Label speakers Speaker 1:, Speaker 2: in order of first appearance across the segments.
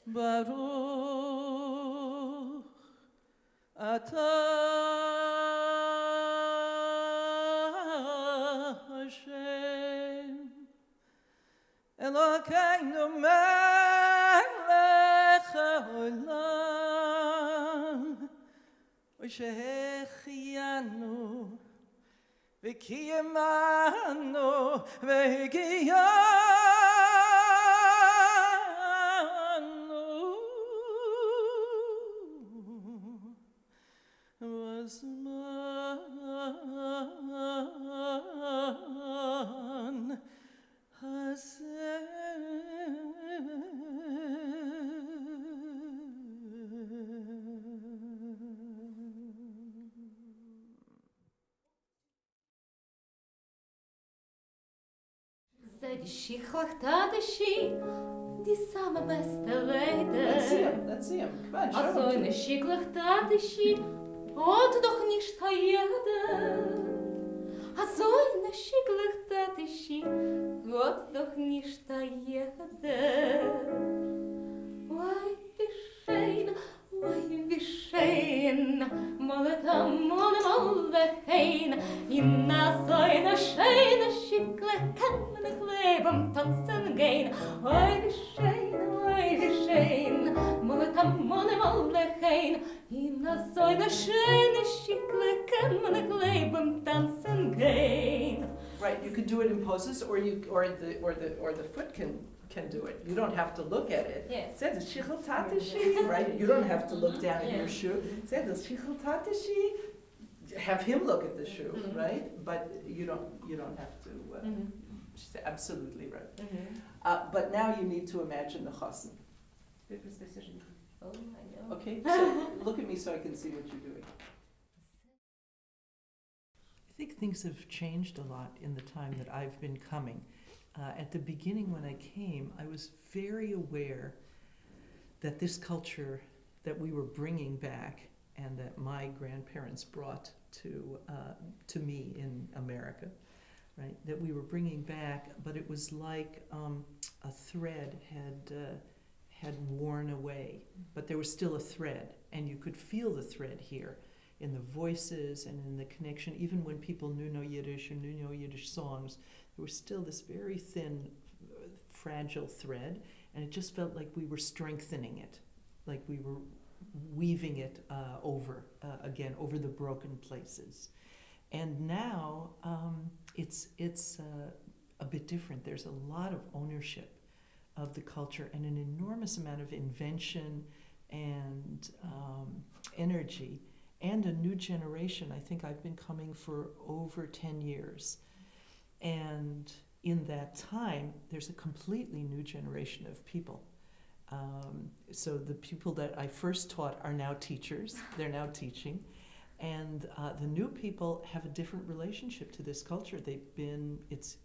Speaker 1: Baruch atah Hashem Elokeinu melech haolam Shehechianu v'kiyemanu v'higiyanu v'zman hazeh.
Speaker 2: Die Schichtlachtadeshi, die same beste Leute.
Speaker 1: Let's see him. Come on, show
Speaker 2: Also
Speaker 1: him.
Speaker 2: eine Schichtlachtadeshi, hat doch nicht jeder. Also eine Schichtlachtadeshi, hat doch nicht jeder. Why wie schön, moleta molvechein, inna so eine schöne Schickle kann man nicht leben, tanzen gehen. Why wie schön, moleta molvechein, inna so eine schöne Schickle kann man nicht leben, tanzen gehen.
Speaker 1: Right, you could do it in poses, or the foot can do it. You don't have to look at it.
Speaker 2: Yes.
Speaker 1: Say the shichel tatashi, right? You don't have to look down at your shoe. Say the shichel tatashi. Have him look at the shoe, right? But you don't have to. She's absolutely right. But now you need to imagine the chassan.
Speaker 2: Oh, I know.
Speaker 1: Okay, so look at me so I can see what you're doing. I think things have changed a lot in the time that I've been coming. At the beginning when I came, I was very aware that this culture that we were bringing back and that my grandparents brought to me in America, right, that we were bringing back, but it was like a thread had worn away, but there was still a thread, and you could feel the thread here in the voices and in the connection. Even when people knew no Yiddish or knew no Yiddish songs, there was still this very thin, fragile thread, and it just felt like we were strengthening it, like we were weaving it over the broken places. And now it's a bit different. There's a lot of ownership of the culture and an enormous amount of invention and energy, and a new generation. I think I've been coming for over 10 years. And in that time, there's a completely new generation of people. So the people that I first taught are now teachers. They're now teaching. And the new people have a different relationship to this culture. It's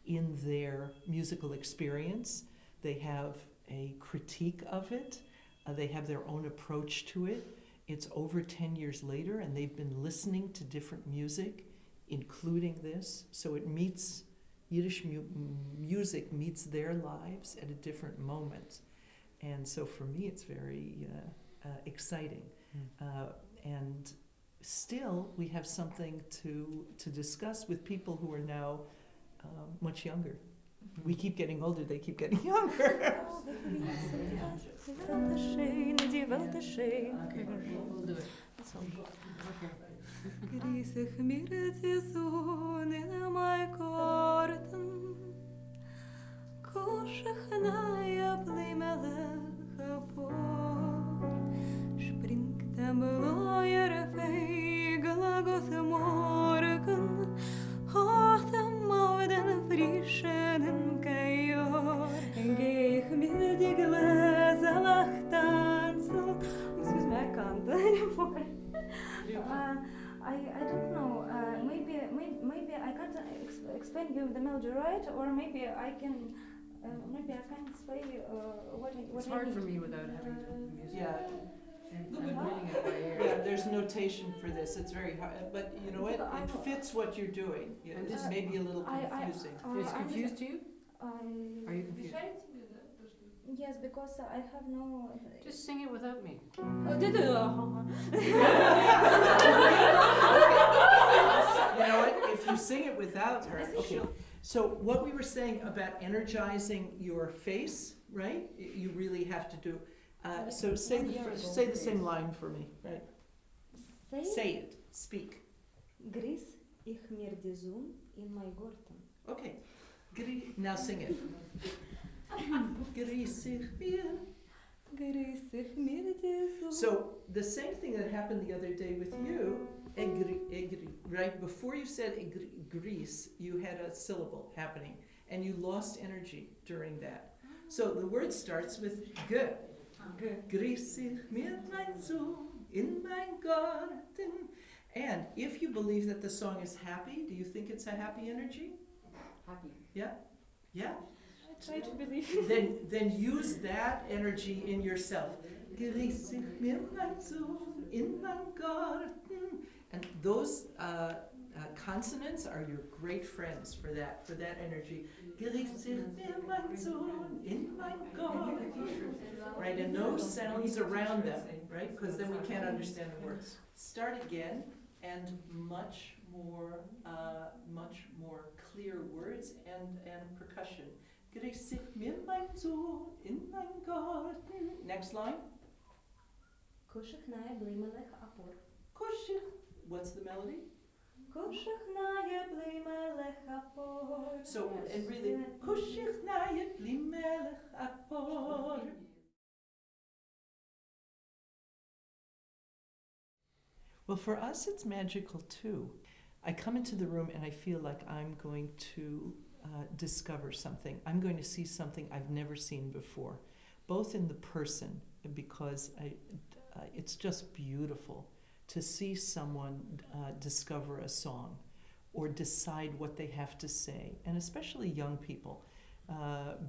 Speaker 1: in their musical experience. They have a critique of it. They have their own approach to it. It's over 10 years later, and they've been listening to different music, including this. So it meets, Yiddish music meets their lives at a different moment. And so for me, it's very exciting. And still, we have something to discuss with people who are now much younger. We keep getting older, they keep getting younger.
Speaker 3: I don't know. Maybe I can't explain you the melody right, or maybe I can explain what
Speaker 4: It's
Speaker 3: I
Speaker 4: hard
Speaker 3: mean.
Speaker 4: for me without having the music.
Speaker 1: Yeah.
Speaker 4: And I'm reading it by ear.
Speaker 1: Yeah, there's notation for this. It's very hard, but you know what? It fits what you're doing. Yeah, it's maybe a little confusing.
Speaker 4: It's confused to you? Are you confused?
Speaker 3: Yes, because I have no.
Speaker 4: Just sing it without me.
Speaker 1: You know what? If you sing it without her, okay. So what we were saying about energizing your face, right? You really have to do. So say the same line for me, right? Say it. Speak.
Speaker 3: Gris ich mir die Zoom in my Garten.
Speaker 1: Okay. Now sing it. Gris ich mir.
Speaker 3: Gris ich mir die Zoom.
Speaker 1: So the same thing that happened the other day with you, egri, right? Before you said gris, you had a syllable happening, and you lost energy during that. So the word starts with g. Gris ich mir mein Sohn in mein Garten. And if you believe that the song is happy, do you think it's a happy energy?
Speaker 4: Happy.
Speaker 1: Yeah? Yeah?
Speaker 3: I try to believe.
Speaker 1: Then use that energy in yourself. Gris ich mir mein Sohn in mein Garten. And those consonants are your great friends for that energy. Gris ich mir mein Sohn in mein Garten. Right, and no sounds around them, right? Because then we can't understand the words. Start again, and much more clear words and percussion. Gris ich mir mein Sohn in mein Garten. Next line.
Speaker 3: Kushiknaye blimelech apor.
Speaker 1: Kushik. What's the melody?
Speaker 3: Kushiknaye blimelech apor.
Speaker 1: So, and really, Kushiknaye blimelech apor. Well, for us, it's magical too. I come into the room and I feel like I'm going to discover something. I'm going to see something I've never seen before, both in the person, because it's just beautiful to see someone discover a song or decide what they have to say, and especially young people,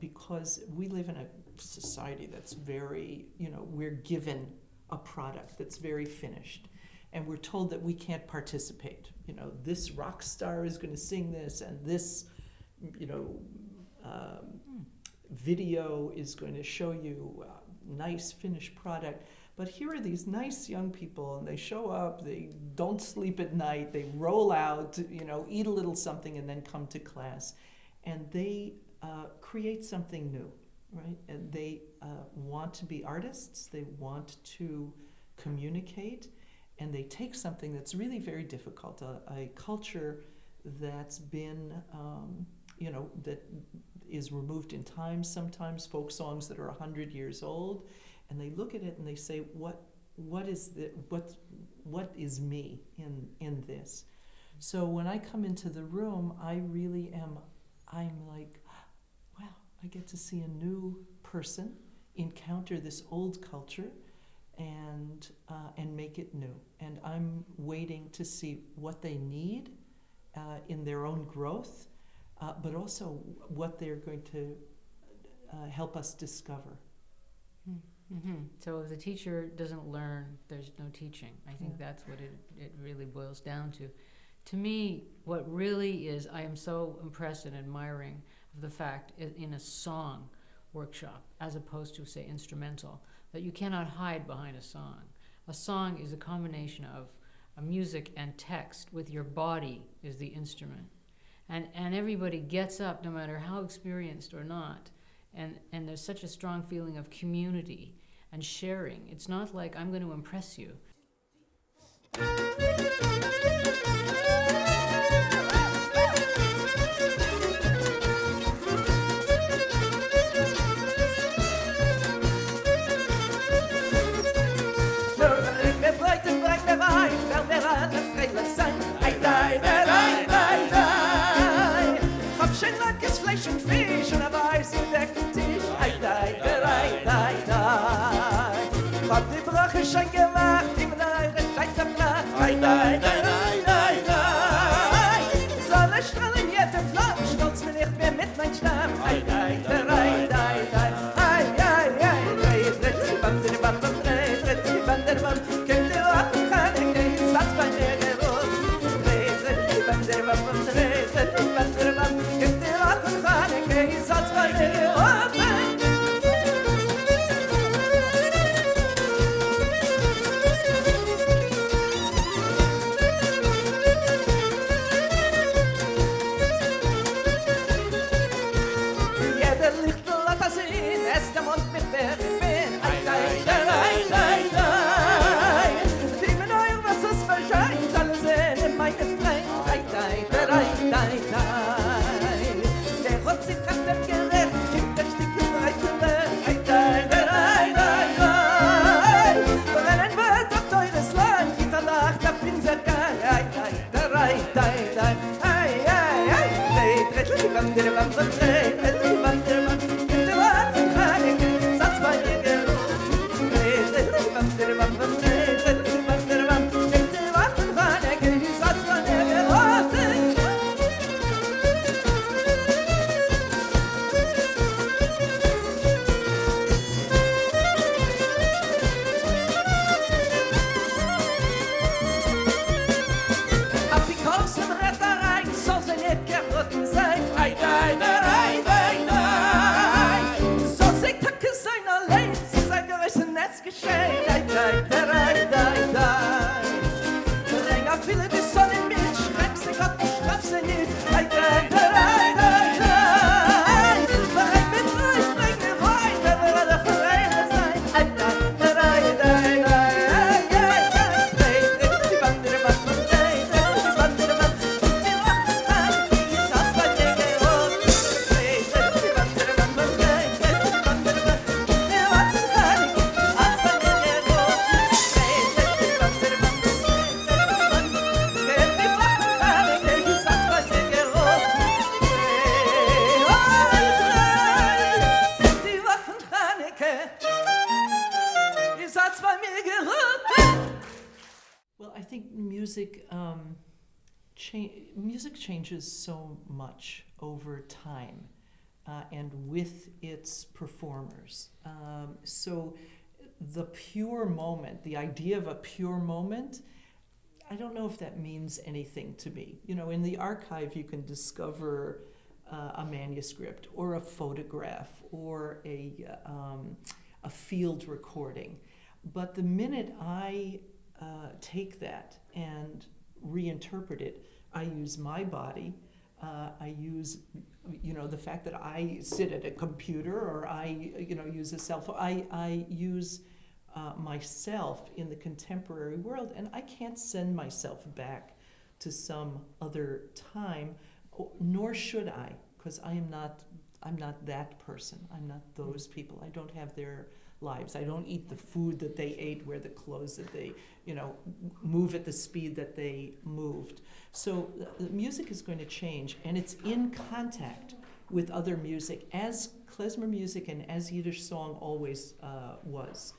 Speaker 1: because we live in a society that's very, we're given a product that's very finished. And we're told that we can't participate. This rock star is going to sing this, and this, video is going to show you a nice finished product. But here are these nice young people, and they show up, they don't sleep at night, they roll out, eat a little something, and then come to class. And they create something new, right? And they want to be artists, they want to communicate, and they take something that's really very difficult, a culture that's been, that is removed in time sometimes, folk songs that are 100 years old, and they look at it and they say, what is me in this? So when I come into the room, I'm like, wow, I get to see a new person, encounter this old culture, and make it new. And I'm waiting to see what they need in their own growth, but also what they're going to help us discover.
Speaker 4: Mm-hmm. So if the teacher doesn't learn, there's no teaching. I think that's what it really boils down to. To me, what really is, I am so impressed and admiring of the fact in a song workshop, as opposed to, say, instrumental, that you cannot hide behind a song. A song is a combination of a music and text, with your body is the instrument. And everybody gets up, no matter how experienced or not, and there's such a strong feeling of community and sharing. It's not like I'm going to impress you.
Speaker 1: Fleisch und Fisch und weiß gedeckten Tisch. Hab die Brache schon gemacht, die mir eure Zeit verflacht. Sonne strahlen jette Flamme, stolz mir nicht mehr mit mein Stamm. Könnt ihr auch kann ich Satz bei mir gewohnt. Könnt ihr auch kann ich Satz bei mir gewohnt. Well, I think music changes so much over time and with its performers. So the pure moment, the idea of a pure moment, I don't know if that means anything to me. You know, in the archive you can discover a manuscript or a photograph or a field recording. But the minute I take that and reinterpret it, I use my body, I use, you know, the fact that I sit at a computer or I, you know, use a cell phone. I use myself in the contemporary world, and I can't send myself back to some other time, nor should I, because I'm not that person. I'm not those people. I don't have their lives. I don't eat the food that they ate, wear the clothes that they, you know, move at the speed that they moved. So the music is going to change, and it's in contact with other music, as klezmer music and as Yiddish song always was.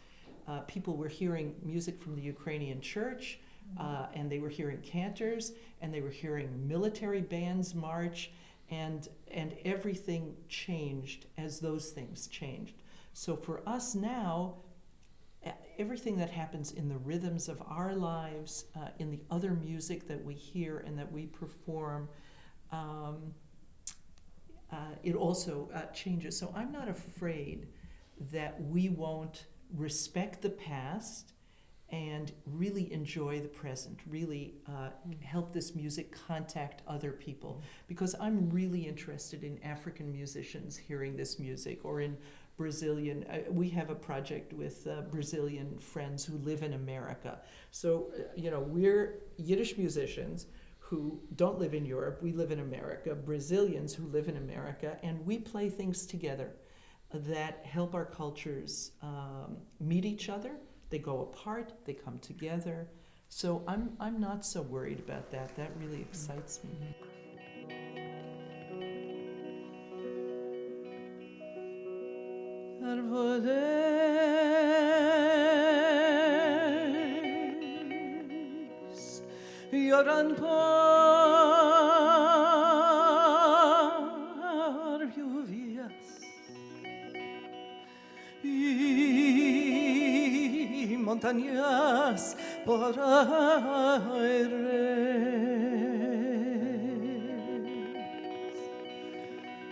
Speaker 1: People were hearing music from the Ukrainian church, and they were hearing cantors, and they were hearing military bands march, and everything changed as those things changed. So for us now, everything that happens in the rhythms of our lives, in the other music that we hear and that we perform, it also changes. So I'm not afraid that we won't respect the past and really enjoy the present, really help this music contact other people. Because I'm really interested in African musicians hearing this music, or in Brazilian. We have a project with Brazilian friends who live in America. So, you know, we're Yiddish musicians who don't live in Europe, we live in America, Brazilians who live in America, and we play things together that help our cultures meet each other. They go apart, they come together. So I'm not so worried about that. That really excites me.
Speaker 5: Yoran par lluvias y montañas por aires.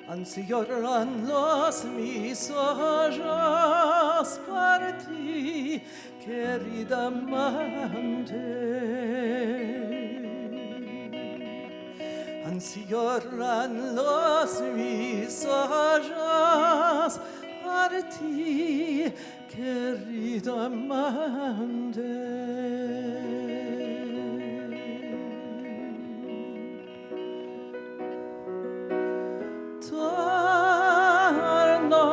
Speaker 5: Ansí lloran los mis ojos por ti, querida amante. Ansí lloran los mis ojos por ti, querida amante. Torno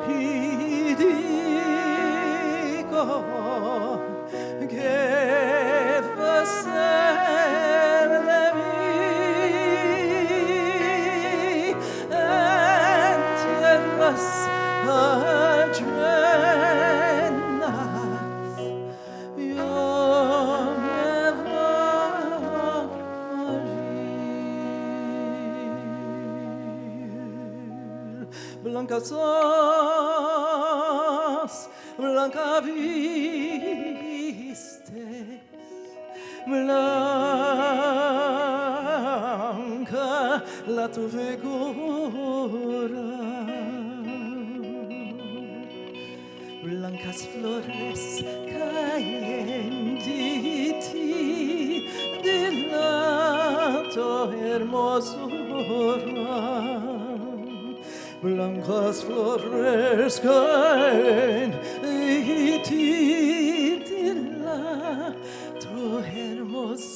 Speaker 5: y digo que va a ser de mí blanca sos, blanca vistes, blanca la tu figura. Blancas flores caen de ti, de la tu hermosura. Blancas flores caen de ti, de la tu hermosura.